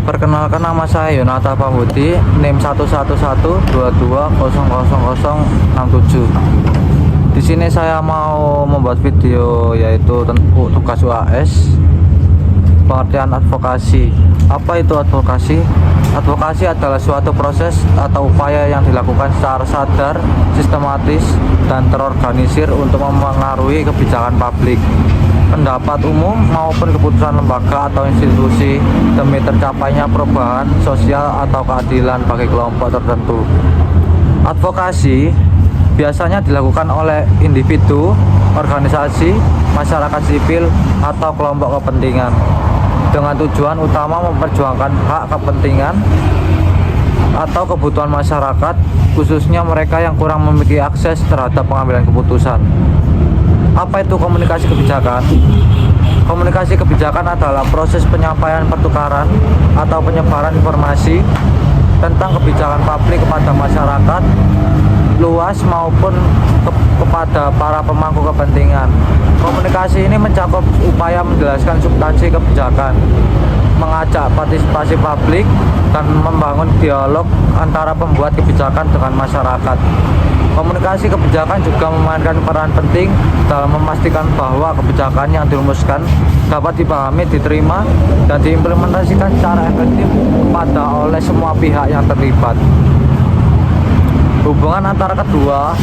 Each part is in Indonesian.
Perkenalkan, nama saya Yonata Pambudi, NIM 11122000067. Di sini saya mau membuat video yaitu tugas UAS, pengertian advokasi. Apa itu advokasi? Advokasi adalah suatu proses atau upaya yang dilakukan secara sadar, sistematis, dan terorganisir untuk memengaruhi kebijakan publik, pendapat umum maupun keputusan lembaga atau institusi demi tercapainya perubahan sosial atau keadilan bagi kelompok tertentu. Advokasi biasanya dilakukan oleh individu, organisasi, masyarakat sipil, atau kelompok kepentingan dengan tujuan utama memperjuangkan hak, kepentingan, atau kebutuhan masyarakat, khususnya mereka yang kurang memiliki akses terhadap pengambilan keputusan. Apa itu komunikasi kebijakan? Komunikasi kebijakan adalah proses penyampaian, pertukaran, atau penyebaran informasi tentang kebijakan publik kepada masyarakat luas maupun kepada para pemangku kepentingan. Komunikasi ini mencakup upaya menjelaskan substansi kebijakan, mengajak partisipasi publik, dan membangun dialog antara pembuat kebijakan dengan masyarakat. Komunikasi kebijakan juga memainkan peran penting dalam memastikan bahwa kebijakan yang dirumuskan dapat dipahami, diterima, dan diimplementasikan secara efektif oleh semua pihak yang terlibat. Hubungan antara kedua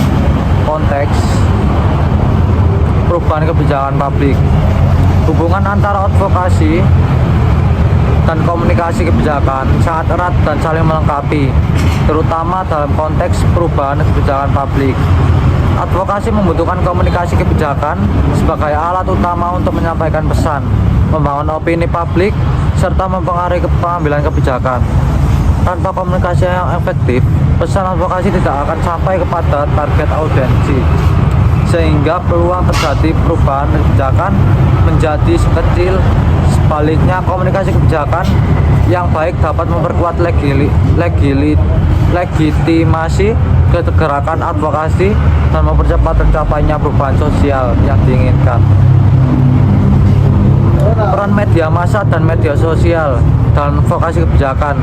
konteks perubahan kebijakan publik. Hubungan antara advokasi dan komunikasi kebijakan sangat erat dan saling melengkapi, terutama dalam konteks perubahan kebijakan publik. Advokasi membutuhkan komunikasi kebijakan sebagai alat utama untuk menyampaikan pesan, membangun opini publik, serta mempengaruhi pengambilan kebijakan. Tanpa komunikasi yang efektif, pesan advokasi tidak akan sampai kepada target audiensi, sehingga peluang terjadi perubahan kebijakan menjadi kecil. Sebaliknya, komunikasi kebijakan yang baik dapat memperkuat legitimasi gerakan advokasi dan mempercepat tercapainya perubahan sosial yang diinginkan. Peran media massa dan media sosial dalam advokasi kebijakan.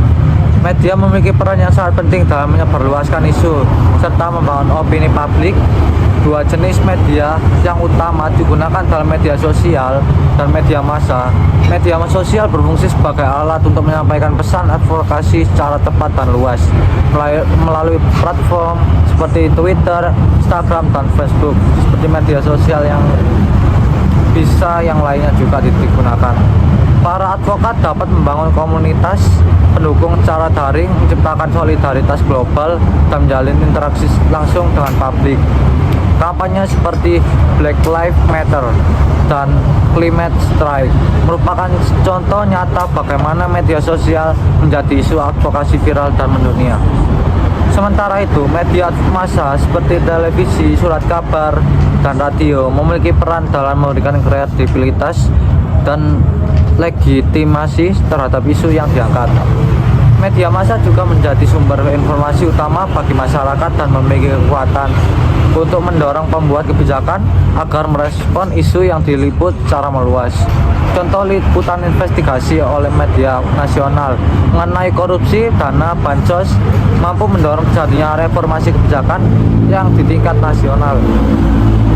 Media memiliki peran yang sangat penting dalam menyebarluaskan isu serta membangun opini publik. Dua jenis media yang utama digunakan dalam media sosial dan media massa. Media sosial berfungsi sebagai alat untuk menyampaikan pesan advokasi secara cepat dan luas melalui platform seperti Twitter, Instagram, dan Facebook. Seperti media sosial yang lainnya juga digunakan. Para advokat dapat membangun komunitas pendukung secara daring, menciptakan solidaritas global, dan menjalin interaksi langsung dengan publik. Kampanye seperti Black Lives Matter dan Climate Strike merupakan contoh nyata bagaimana media sosial menjadi isu advokasi viral dan mendunia. Sementara itu, media massa seperti televisi, surat kabar, dan radio memiliki peran dalam memberikan kredibilitas dan legitimasi terhadap isu yang diangkat. Media massa juga menjadi sumber informasi utama bagi masyarakat dan memiliki kekuatan untuk mendorong pembuat kebijakan agar merespon isu yang diliput secara meluas. Contoh liputan investigasi oleh media nasional mengenai korupsi dana bansos mampu mendorong terjadinya reformasi kebijakan yang di tingkat nasional.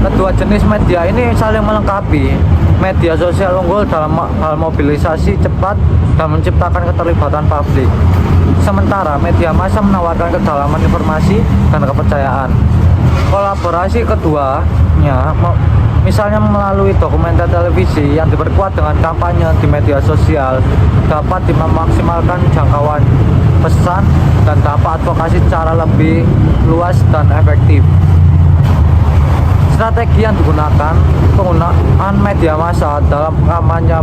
Kedua jenis media ini saling melengkapi. Media sosial unggul dalam hal mobilisasi cepat dan menciptakan keterlibatan publik. Sementara media massa menawarkan kedalaman informasi dan kepercayaan. Kolaborasi keduanya, misalnya melalui dokumenter televisi yang diperkuat dengan kampanye di media sosial, dapat memaksimalkan jangkauan pesan dan dampak advokasi secara lebih luas dan efektif. Strategi yang digunakan, penggunaan media massa dalam kampanye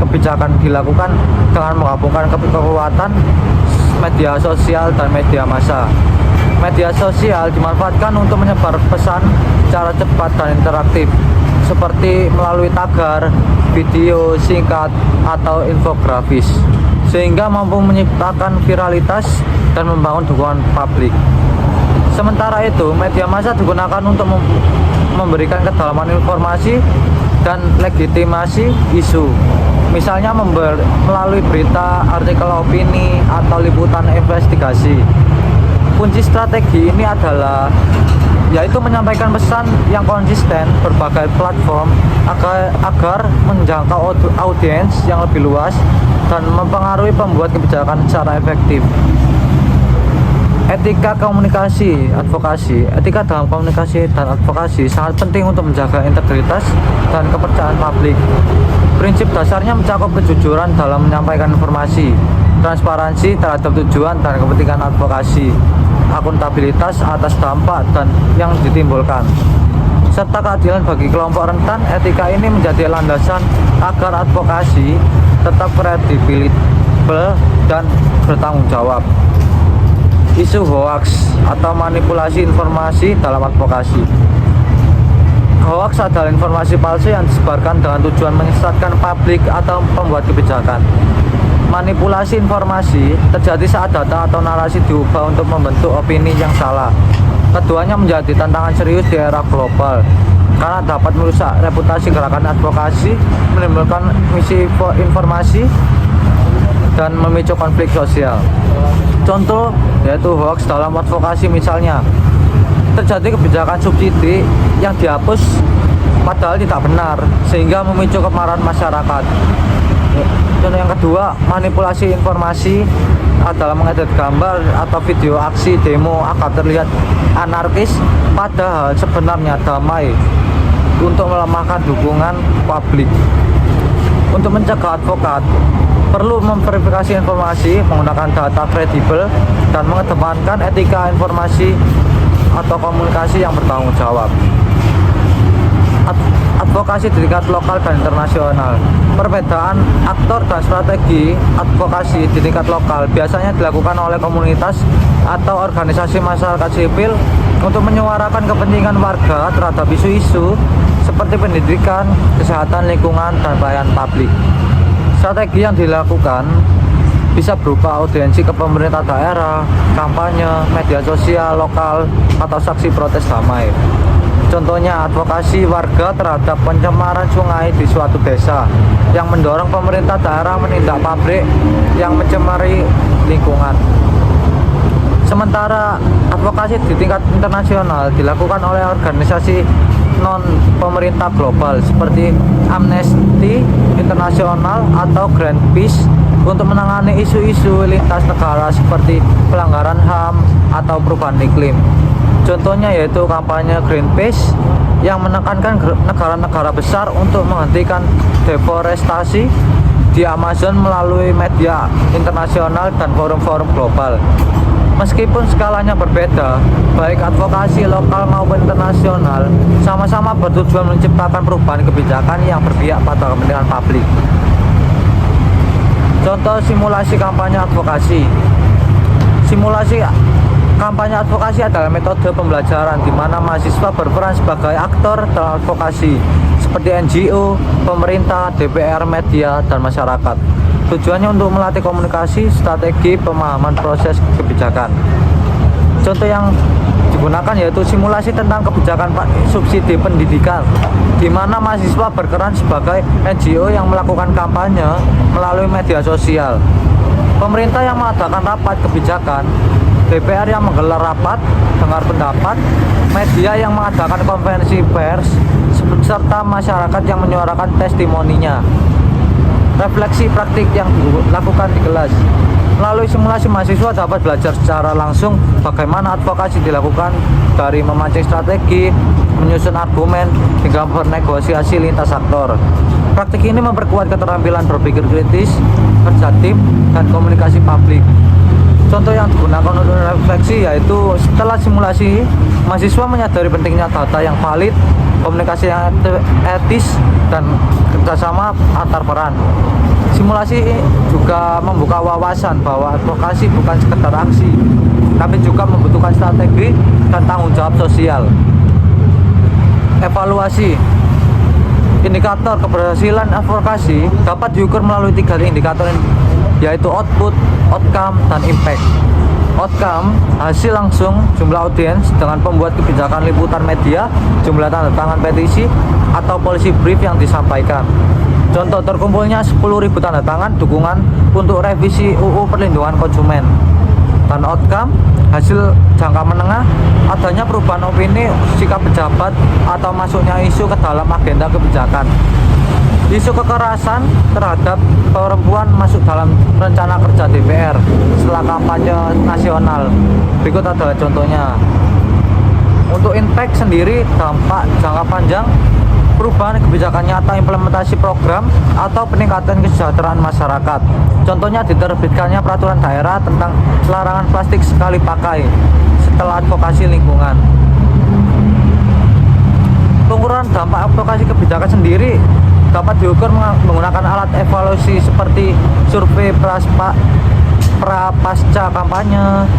kebijakan dilakukan dengan menggabungkan kekuatan media sosial dan media massa. Media sosial dimanfaatkan untuk menyebar pesan secara cepat dan interaktif, seperti melalui tagar, video singkat, atau infografis, sehingga mampu menciptakan viralitas dan membangun dukungan publik. Sementara itu, media massa digunakan untuk memberikan kedalaman informasi dan legitimasi isu. Misalnya melalui berita, artikel opini, atau liputan investigasi. Kunci strategi ini adalah yaitu menyampaikan pesan yang konsisten berbagai platform agar menjangkau audiens yang lebih luas dan mempengaruhi pembuat kebijakan secara efektif. Etika komunikasi advokasi. Etika dalam komunikasi dan advokasi sangat penting untuk menjaga integritas dan kepercayaan publik. Prinsip dasarnya mencakup kejujuran dalam menyampaikan informasi, transparansi terhadap tujuan dan kepentingan advokasi, akuntabilitas atas dampak dan yang ditimbulkan, serta keadilan bagi kelompok rentan. Etika ini menjadi landasan agar advokasi tetap kredibel dan bertanggung jawab. Isu hoaks atau manipulasi informasi dalam advokasi. Hoaks adalah informasi palsu yang disebarkan dengan tujuan menyesatkan publik atau pembuat kebijakan. Manipulasi informasi terjadi saat data atau narasi diubah untuk membentuk opini yang salah. Keduanya menjadi tantangan serius di era global karena dapat merusak reputasi gerakan advokasi, menimbulkan misinformasi, dan memicu konflik sosial. Contoh yaitu hoax dalam advokasi, misalnya terjadi kebijakan subsidi yang dihapus padahal tidak benar sehingga memicu kemarahan masyarakat. Contoh yang kedua, manipulasi informasi adalah mengedit gambar atau video aksi demo agar terlihat anarkis padahal sebenarnya damai untuk melemahkan dukungan publik. Untuk mencegah advokat perlu memverifikasi informasi menggunakan data kredibel dan mengedepankan etika informasi atau komunikasi yang bertanggung jawab. Advokasi di tingkat lokal dan internasional. Perbedaan aktor dan strategi advokasi di tingkat lokal biasanya dilakukan oleh komunitas atau organisasi masyarakat sipil untuk menyuarakan kepentingan warga terhadap isu-isu seperti pendidikan, kesehatan, lingkungan, dan pelayanan publik. Strategi yang dilakukan bisa berupa audiensi ke pemerintah daerah, kampanye, media sosial lokal, atau saksi protes damai. Contohnya advokasi warga terhadap pencemaran sungai di suatu desa yang mendorong pemerintah daerah menindak pabrik yang mencemari lingkungan. Sementara advokasi di tingkat internasional dilakukan oleh organisasi non-pemerintah global seperti Amnesty International atau Greenpeace untuk menangani isu-isu lintas negara seperti pelanggaran HAM atau perubahan iklim. Contohnya yaitu kampanye Greenpeace yang menekankan negara-negara besar untuk menghentikan deforestasi di Amazon melalui media internasional dan forum-forum global. Meskipun skalanya berbeda, baik advokasi lokal maupun internasional sama-sama bertujuan menciptakan perubahan kebijakan yang berpihak pada kepentingan publik. Contoh simulasi kampanye advokasi. Simulasi kampanye advokasi adalah metode pembelajaran di mana mahasiswa berperan sebagai aktor dalam advokasi seperti NGO, pemerintah, DPR, media, dan masyarakat. Tujuannya untuk melatih komunikasi, strategi, pemahaman proses kebijakan. Contoh yang digunakan yaitu simulasi tentang kebijakan subsidi pendidikan, di mana mahasiswa berperan sebagai NGO yang melakukan kampanye melalui media sosial, pemerintah yang mengadakan rapat kebijakan, DPR yang menggelar rapat dengar pendapat, media yang mengadakan konferensi pers, serta masyarakat yang menyuarakan testimoninya. Refleksi praktik yang dilakukan di kelas. Melalui simulasi, mahasiswa dapat belajar secara langsung bagaimana advokasi dilakukan, dari memancing strategi, menyusun argumen, hingga bernegosiasi lintas aktor. Praktik ini memperkuat keterampilan berpikir kritis, kerja tim, dan komunikasi publik. Contoh yang digunakan untuk refleksi yaitu setelah simulasi, mahasiswa menyadari pentingnya data yang valid, komunikasi yang etis, dan kerjasama antar peran. Simulasi juga membuka wawasan bahwa advokasi bukan sekedar aksi, tapi juga membutuhkan strategi dan tanggung jawab sosial. Evaluasi. Indikator keberhasilan advokasi dapat diukur melalui 3 indikator yaitu output, outcome, dan impact. Outcome, hasil langsung, jumlah audiens dengan pembuat kebijakan liputan media, jumlah tanda tangan petisi, atau policy brief yang disampaikan. Contoh terkumpulnya 10.000 tanda tangan dukungan untuk revisi UU Perlindungan Konsumen. Dan outcome hasil jangka menengah adanya perubahan opini sikap pejabat atau masuknya isu ke dalam agenda kebijakan. Isu kekerasan terhadap perempuan masuk dalam rencana kerja DPR setelah kampanye nasional. Berikut adalah contohnya. Untuk impact sendiri, dampak jangka panjang, perubahan kebijakan nyata implementasi program atau peningkatan kesejahteraan masyarakat. Contohnya diterbitkannya peraturan daerah tentang larangan plastik sekali pakai setelah advokasi lingkungan. Pengukuran dampak advokasi kebijakan sendiri dapat diukur menggunakan alat evaluasi seperti survei pasca kampanye.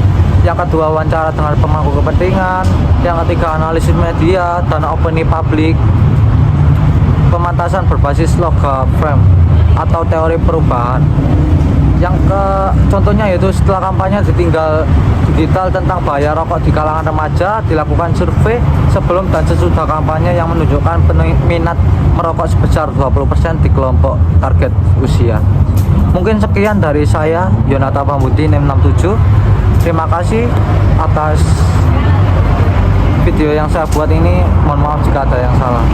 Yang kedua, wawancara dengan pemangku kepentingan. Yang ketiga, analisis media dan opini publik. Pemantasan berbasis logam frame atau teori perubahan. Yang contohnya yaitu setelah kampanye ditinggal digital tentang bahaya rokok di kalangan remaja, dilakukan survei sebelum dan sesudah kampanye yang menunjukkan minat merokok sebesar 20% di kelompok target usia. Mungkin sekian dari saya, Yonata Pambudi, NIM 67. Terima kasih atas video yang saya buat ini. Mohon maaf jika ada yang salah.